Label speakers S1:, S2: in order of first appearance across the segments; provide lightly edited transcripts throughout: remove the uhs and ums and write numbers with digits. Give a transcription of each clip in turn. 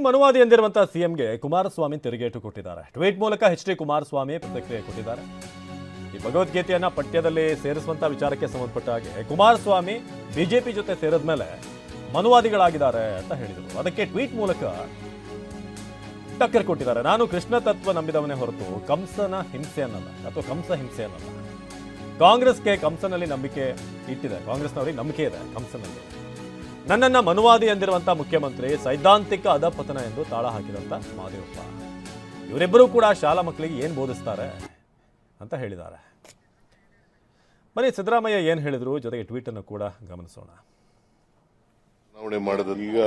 S1: ಮನುವಾದಿ ಎಂದಿರುವಂತಹ ಸಿಎಂಗೆ ಕುಮಾರಸ್ವಾಮಿ ತಿರುಗೇಟು ಕೊಟ್ಟಿದ್ದಾರೆ. ಟ್ವೀಟ್ ಮೂಲಕ ಎಚ್ ಡಿ ಕುಮಾರಸ್ವಾಮಿ ಪ್ರತಿಕ್ರಿಯೆ ಕೊಟ್ಟಿದ್ದಾರೆ. ಈ ಭಗವದ್ಗೀತೆಯನ್ನ ಪಠ್ಯದಲ್ಲಿ ಸೇರಿಸುವಂತ ವಿಚಾರಕ್ಕೆ ಸಂಬಂಧಪಟ್ಟ ಹಾಗೆ ಕುಮಾರಸ್ವಾಮಿ ಬಿಜೆಪಿ ಜೊತೆ ಸೇರಿದ ಮೇಲೆ ಮನುವಾದಿಗಳಾಗಿದ್ದಾರೆ ಅಂತ ಹೇಳಿದರು. ಅದಕ್ಕೆ ಟ್ವೀಟ್ ಮೂಲಕ ಟಕ್ಕರ್ ಕೊಟ್ಟಿದ್ದಾರೆ. ನಾನು ಕೃಷ್ಣ ತತ್ವ ನಂಬಿದವನೇ ಹೊರತು ಕಂಸನ ಹಿಂಸೆಯನ್ನಲ್ಲ ಅಥವಾ ಕಂಸ ಹಿಂಸೆಯನ್ನಲ್ಲ. ಕಾಂಗ್ರೆಸ್ಗೆ ಕಂಸನಲ್ಲಿ ನಂಬಿಕೆ ಇಟ್ಟಿದೆ, ಕಾಂಗ್ರೆಸ್ನವರಿಗೆ ನಂಬಿಕೆ ಇದೆ ಕಂಸನಲ್ಲಿ. ನನ್ನನ್ನ ಮನುವಾದಿ ಎಂದಿರುವಂತಹ ಮುಖ್ಯಮಂತ್ರಿ ಸೈದ್ಧಾಂತಿಕ ಅಧಪತನ ಎಂದು ತಾಳ ಹಾಕಿದಂತ ಮಹದೇವಪ್ಪ. ಇವರಿಬ್ಬರೂ ಕೂಡ ಶಾಲಾ ಮಕ್ಕಳಿಗೆ ಏನು ಬೋಧಿಸ್ತಾರೆ ಅಂತ ಹೇಳಿದ್ದಾರೆ. ಬನ್ನಿ ಸಿದ್ದರಾಮಯ್ಯ ಏನು ಹೇಳಿದ್ರು, ಜೊತೆಗೆ ಟ್ವೀಟ್ ಅನ್ನು ಕೂಡ ಗಮನಿಸೋಣ.
S2: ಚುನಾವಣೆ ಮಾಡಿದ ಈಗ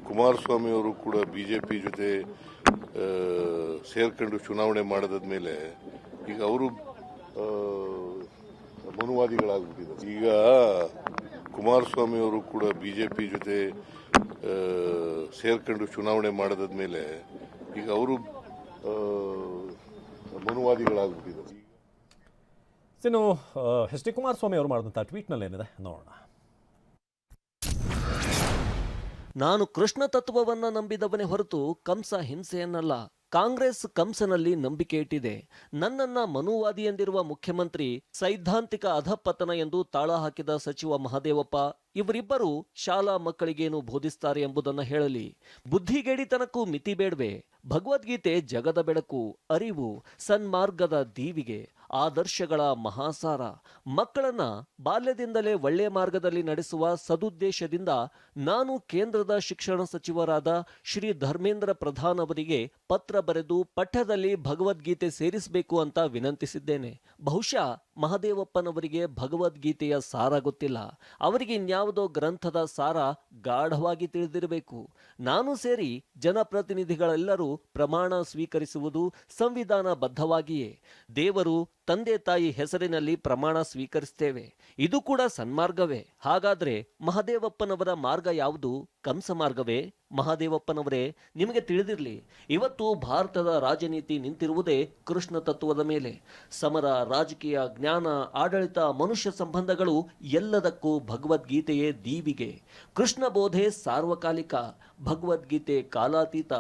S2: ಕುಮಾರಸ್ವಾಮಿ ಅವರು ಕೂಡ ಬಿಜೆಪಿ ಜೊತೆ ಸೇರ್ಕೊಂಡು ಚುನಾವಣೆ ಮಾಡಿದ್ಮೇಲೆ ಈಗ ಅವರು ಮನುವಾದಿಗಳಾಗ್ಬಿಟ್ಟಿದ್ದಾರೆ. ಈಗ ಕುಮಾರಸ್ವಾಮಿ ಅವರು ಕೂಡ ಬಿಜೆಪಿ ಜೊತೆ ಸೇರ್ಕೊಂಡು ಚುನಾವಣೆ ಮಾಡಿದ್ಮೇಲೆ ಈಗ ಅವರು ಮನುವಾದಿಗಳಾಗ್ಬಿಟ್ಟಿದ್ದಾರೆ.
S1: ಇನ್ನು ಎಚ್ ಡಿ ಕುಮಾರಸ್ವಾಮಿ ಅವರು ಮಾಡಿದಂಥ ಟ್ವೀಟ್ನಲ್ಲಿ ಏನಿದೆ ನೋಡೋಣ.
S3: ನಾನು ಕೃಷ್ಣ ತತ್ವವನ್ನ ನಂಬಿದವನೇ ಹೊರತು ಕಂಸ ಹಿಂಸೆಯನ್ನಲ್ಲ. ಕಾಂಗ್ರೆಸ್ ಕಂಸನಲ್ಲಿ ನಂಬಿಕೆ ಇಟ್ಟಿದೆ. ನನ್ನನ್ನ ಮನುವಾದಿ ಎಂದಿರುವ ಮುಖ್ಯಮಂತ್ರಿ ಸೈದ್ಧಾಂತಿಕ ಅಧಪತನ ಎಂದು ತಾಳ ಹಾಕಿದ ಸಚಿವ ಮಹದೇವಪ್ಪ ಇವರಿಬ್ಬರು ಶಾಲಾ ಮಕ್ಕಳಿಗೇನು ಬೋಧಿಸ್ತಾರೆ ಎಂಬುದನ್ನು ಹೇಳಲಿ. ಬುದ್ಧಿಗೇಡಿತನಕ್ಕೂ ಮಿತಿ ಬೇಡವೆ? ಭಗವದ್ಗೀತೆ ಜಗದ ಬೆಳಕು, ಅರಿವು, ಸನ್ಮಾರ್ಗದ ದೀವಿಗೆ, ಆದರ್ಶಗಳ ಮಹಾಸಾರ. ಮಕ್ಕಳನ್ನ ಬಾಲ್ಯದಿಂದಲೇ ಒಳ್ಳೆಯ ಮಾರ್ಗದಲ್ಲಿ ನಡೆಸುವ ಸದುದ್ದೇಶದಿಂದ ನಾನು ಕೇಂದ್ರದ ಶಿಕ್ಷಣ ಸಚಿವರಾದ ಶ್ರೀ ಧರ್ಮೇಂದ್ರ ಪ್ರಧಾನ್ ಅವರಿಗೆ ಪತ್ರ ಬರೆದು ಪಠ್ಯದಲ್ಲಿ ಭಗವದ್ಗೀತೆ ಸೇರಿಸಬೇಕು ಅಂತ ವಿನಂತಿಸಿದ್ದೇನೆ. ಬಹುಶಃ ಮಹದೇವಪ್ಪನವರಿಗೆ ಭಗವದ್ಗೀತೆಯ ಸಾರ ಗೊತ್ತಿಲ್ಲ. ಅವರಿಗೆ ಇನ್ಯಾವುದೋ ಗ್ರಂಥದ ಸಾರ ಗಾಢವಾಗಿ ತಿಳಿದಿರಬೇಕು. ನಾನು ಸೇರಿ ಜನಪ್ರತಿನಿಧಿಗಳೆಲ್ಲರೂ ಪ್ರಮಾಣ ಸ್ವೀಕರಿಸುವುದು ಸಂವಿಧಾನ ಬದ್ಧವಾಗಿಯೇ. ದೇವರು ತಂದೆ ತಾಯಿ ಹೆಸರಿನಲ್ಲಿ ಪ್ರಮಾಣ ಸ್ವೀಕರಿಸ್ತೇವೆ. ಇದು ಕೂಡ ಸನ್ಮಾರ್ಗವೇ. ಹಾಗಾದ್ರೆ ಮಹದೇವಪ್ಪನವರ ಮಾರ್ಗ ಯಾವುದು? ಕಂಸ ಮಾರ್ಗವೇ? ಮಹದೇವಪ್ಪನವರೇ, ನಿಮಗೆ ತಿಳಿದಿರಲಿ, ಇವತ್ತು ಭಾರತದ ರಾಜನೀತಿ ನಿಂತಿರುವುದೇ ಕೃಷ್ಣ ತತ್ವದ ಮೇಲೆ. ಸಮರ, ರಾಜಕೀಯ, ಜ್ಞಾನ, ಆಡಳಿತ, ಮನುಷ್ಯ ಸಂಬಂಧಗಳು ಎಲ್ಲದಕ್ಕೂ ಭಗವದ್ಗೀತೆಯೇ ದೀವಿಗೆ. ಕೃಷ್ಣ ಬೋಧೆ ಸಾರ್ವಕಾಲಿಕ, ಭಗವದ್ಗೀತೆ ಕಾಲಾತೀತ.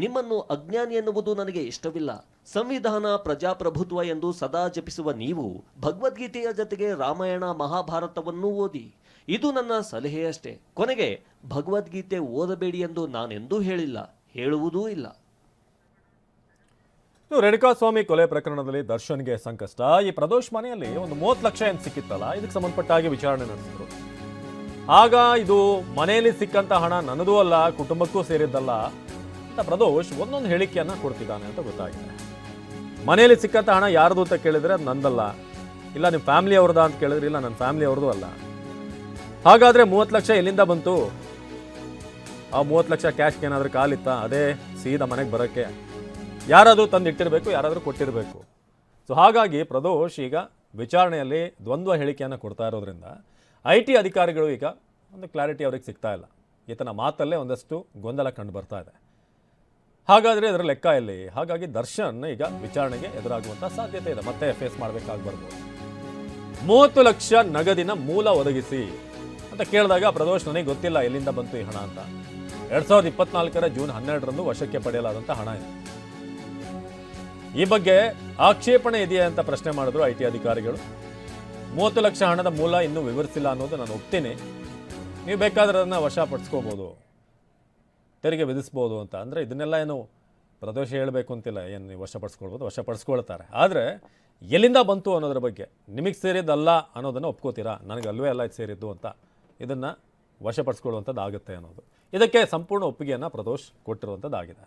S3: ನಿಮ್ಮನ್ನು ಅಜ್ಞಾನಿ ಎನ್ನುವುದು ನನಗೆ ಇಷ್ಟವಿಲ್ಲ. ಸಂವಿಧಾನ, ಪ್ರಜಾಪ್ರಭುತ್ವ ಎಂದು ಸದಾ ಜಪಿಸುವ ನೀವು ಭಗವದ್ಗೀತೆಯ ಜೊತೆಗೆ ರಾಮಾಯಣ, ಮಹಾಭಾರತವನ್ನೂ ಓದಿ. ಇದು ನನ್ನ ಸಲಹೆಯಷ್ಟೇ. ಕೊನೆಗೆ ಭಗವದ್ಗೀತೆ ಓದಬೇಡಿ ಎಂದು ನಾನೆಂದೂ ಹೇಳಿಲ್ಲ, ಹೇಳುವುದೂ ಇಲ್ಲ.
S1: ರೇಣುಕಾಸ್ವಾಮಿ ಕೊಲೆ ಪ್ರಕರಣದಲ್ಲಿ ದರ್ಶನ್ಗೆ ಸಂಕಷ್ಟ. ಈ ಪ್ರದೋಷ್ ಮನೆಯಲ್ಲಿ ಒಂದು 30 ಲಕ್ಷ ಏನು ಸಿಕ್ಕಿತ್ತಲ್ಲ, ಇದಕ್ಕೆ ಸಂಬಂಧಪಟ್ಟ ಹಾಗೆ ವಿಚಾರಣೆ ನಡೆಸಿದ್ರು. ಆಗ ಇದು ಮನೆಯಲ್ಲಿ ಸಿಕ್ಕಂತ ಹಣ ನನ್ನದೂ ಅಲ್ಲ, ಕುಟುಂಬಕ್ಕೂ ಸೇರಿದ್ದಲ್ಲ ಅಂತ ಪ್ರದೋಷ್ ಒಂದೊಂದು ಹೇಳಿಕೆಯನ್ನ ಕೊಡ್ತಿದ್ದಾನೆ ಅಂತ ಗೊತ್ತಾಗಿದೆ. ಮನೆಯಲ್ಲಿ ಸಿಕ್ಕಂತ ಹಣ ಯಾರ್ದು ಅಂತ ಕೇಳಿದ್ರೆ ಅದು ನಂದಲ್ಲ, ಇಲ್ಲ ನಿಮ್ಮ ಫ್ಯಾಮಿಲಿ ಅವ್ರದ ಅಂತ ಕೇಳಿದ್ರೆ ಇಲ್ಲ ನನ್ನ ಫ್ಯಾಮಿಲಿ ಅವ್ರದ್ದು ಅಲ್ಲ. ಹಾಗಾದ್ರೆ 30 ಲಕ್ಷ ಎಲ್ಲಿಂದ ಬಂತು? ಆ 30 ಲಕ್ಷ ಕ್ಯಾಶ್ಗೆ ಏನಾದರೂ ಕಾಲಿತ್ತ? ಅದೇ ಸೀದಾ ಮನೆಗೆ ಬರೋಕ್ಕೆ ಯಾರಾದರೂ ತಂದಿಟ್ಟಿರಬೇಕು, ಯಾರಾದರೂ ಕೊಟ್ಟಿರಬೇಕು. ಸೊ ಹಾಗಾಗಿ ಪ್ರದೋಷ್ ಈಗ ವಿಚಾರಣೆಯಲ್ಲಿ ದ್ವಂದ್ವ ಹೇಳಿಕೆಯನ್ನು ಕೊಡ್ತಾ ಇರೋದ್ರಿಂದ IT ಅಧಿಕಾರಿಗಳು ಈಗ ಒಂದು ಕ್ಲಾರಿಟಿ ಅವ್ರಿಗೆ ಸಿಗ್ತಾ ಇಲ್ಲ. ಈತನ ಮಾತಲ್ಲೇ ಒಂದಷ್ಟು ಗೊಂದಲ ಕಂಡು ಬರ್ತಾ ಇದೆ. ಹಾಗಾದರೆ ಇದರ ಲೆಕ್ಕ ಎಲ್ಲಿ? ಹಾಗಾಗಿ ದರ್ಶನ್ ಈಗ ವಿಚಾರಣೆಗೆ ಎದುರಾಗುವಂಥ ಸಾಧ್ಯತೆ ಇದೆ, ಮತ್ತೆ ಫೇಸ್ ಮಾಡಬೇಕಾಗಿ ಬರ್ಬೋದು. 30 ಲಕ್ಷ ನಗದಿನ ಮೂಲ ಒದಗಿಸಿ ಅಂತ ಕೇಳಿದಾಗ ಪ್ರದೋಷ್ ನನಗೆ ಗೊತ್ತಿಲ್ಲ ಎಲ್ಲಿಂದ ಬಂತು ಈ ಹಣ ಅಂತ. 2024 ಜೂನ್ 12ರಂದು ವಶಕ್ಕೆ ಪಡೆಯಲಾದಂಥ ಹಣ ಇದೆ. ಈ ಬಗ್ಗೆ ಆಕ್ಷೇಪಣೆ ಇದೆಯಾ ಅಂತ ಪ್ರಶ್ನೆ ಮಾಡಿದ್ರು IT ಅಧಿಕಾರಿಗಳು. 30 ಲಕ್ಷ ಹಣದ ಮೂಲ ಇನ್ನೂ ವಿವರಿಸಿಲ್ಲ ಅನ್ನೋದು ನಾನು ಒಪ್ತೀನಿ, ನೀವು ಬೇಕಾದ್ರೆ ಅದನ್ನು ವಶಪಡಿಸ್ಕೋಬೋದು, ತೆರಿಗೆ ವಿಧಿಸ್ಬೋದು ಅಂತ. ಅಂದರೆ ಇದನ್ನೆಲ್ಲ ಏನು ಪ್ರದೋಷ ಹೇಳಬೇಕು ಅಂತಿಲ್ಲ, ಏನು ನೀವು ವಶಪಡಿಸ್ಕೊಳ್ಬೋದು, ವಶಪಡಿಸ್ಕೊಳ್ತಾರೆ. ಆದರೆ ಎಲ್ಲಿಂದ ಬಂತು ಅನ್ನೋದ್ರ ಬಗ್ಗೆ ನಿಮಗೆ ಸೇರಿದ್ದಲ್ಲ ಅನ್ನೋದನ್ನು ಒಪ್ಕೋತೀರಾ? ನನಗೆ ಅಲ್ವೇ ಅಲ್ಲ ಇದು ಸೇರಿದ್ದು ಅಂತ, ಇದನ್ನು ವಶಪಡಿಸ್ಕೊಳ್ಳುವಂಥದ್ದು ಆಗುತ್ತೆ ಅನ್ನೋದು. ಇದಕ್ಕೆ ಸಂಪೂರ್ಣ ಒಪ್ಪಿಗೆಯನ್ನು ಪ್ರದೋಷ್ ಕೊಟ್ಟಿರುವಂಥದ್ದಾಗಿದೆ.